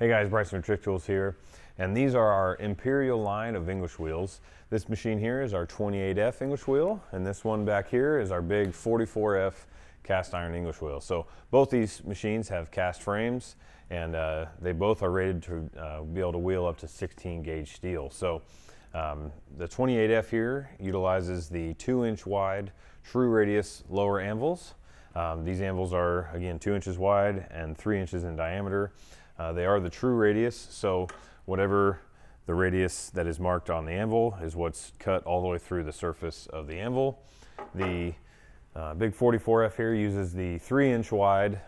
Hey guys, Bryson from Trick Tools here, and these are our Imperial line of English wheels. This machine here is our 28F English wheel, and this one back here is our big 44F cast iron English wheel. So both these machines have cast frames, and they both are rated to be able to wheel up to 16 gauge steel. So the 28F here utilizes the 2-inch wide true radius lower anvils. These anvils are, again, 2 inches wide and 3 inches in diameter. They are the true radius, so whatever the radius that is marked on the anvil is what's cut all the way through the surface of the anvil. The big 44F here uses the 3-inch wide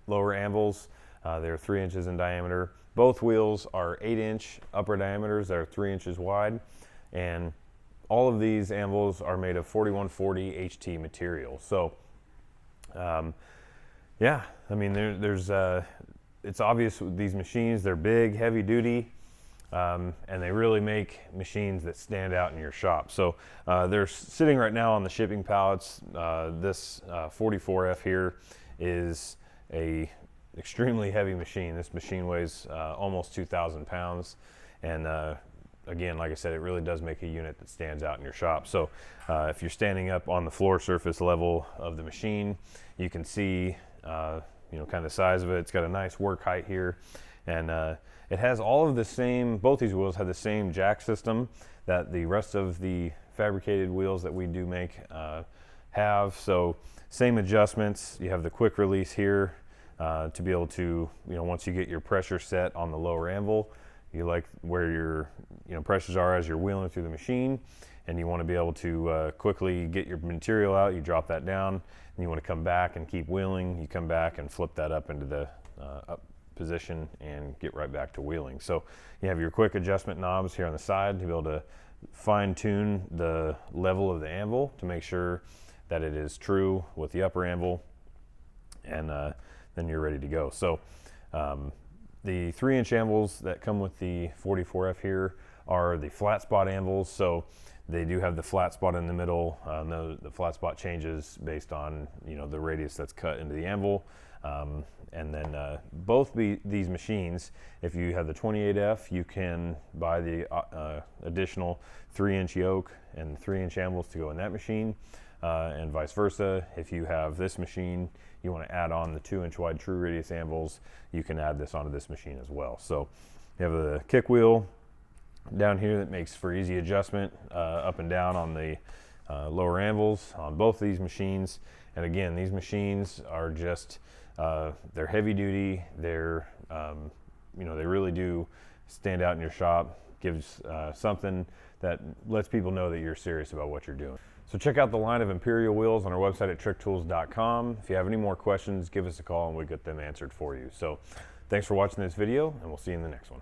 lower anvils. They're 3 inches in diameter. Both wheels are 8-inch upper diameters that are 3 inches wide, and all of these anvils are made of 4140 HT material. So yeah, I mean, it's obvious with these machines, they're big, heavy duty, and they really make machines that stand out in your shop. So they're sitting right now on the shipping pallets. This 44F here is a extremely heavy machine. This machine weighs almost 2,000 pounds, and again, like I said, it really does make a unit that stands out in your shop. So if you're standing up on the floor surface level of the machine, you can see kind of the size of it. It's got a nice work height here, and it has all of the same, both these wheels have the same jack system that the rest of the fabricated wheels that we do make have. So same adjustments. You have the quick release here to be able to, once you get your pressure set on the lower anvil, you like where your pressures are as you're wheeling through the machine, and you want to be able to quickly get your material out. You drop that down, and you want to come back and keep wheeling. You come back and flip that up into the up position and get right back to wheeling. So you have your quick adjustment knobs here on the side to be able to fine tune the level of the anvil to make sure that it is true with the upper anvil, and then you're ready to go. So the 3-inch anvils that come with the 44F here are the flat spot anvils. So they do have the flat spot in the middle. The flat spot changes based on the radius that's cut into the anvil. And then both these machines, if you have the 28F, you can buy the additional 3-inch yoke and 3-inch anvils to go in that machine, and vice versa. If you have this machine, you want to add on the 2-inch wide true radius anvils, you can add this onto this machine as well. So you have the kick wheel down here that makes for easy adjustment up and down on the lower anvils on both of these machines. And again, these machines are just they're heavy duty. They're they really do stand out in your shop. Gives something that lets people know that you're serious about what you're doing. So check out the line of Imperial wheels on our website at Trick-Tools.com. If you have any more questions, give us a call and we'll get them answered for you. So thanks for watching this video, and we'll see you in the next one.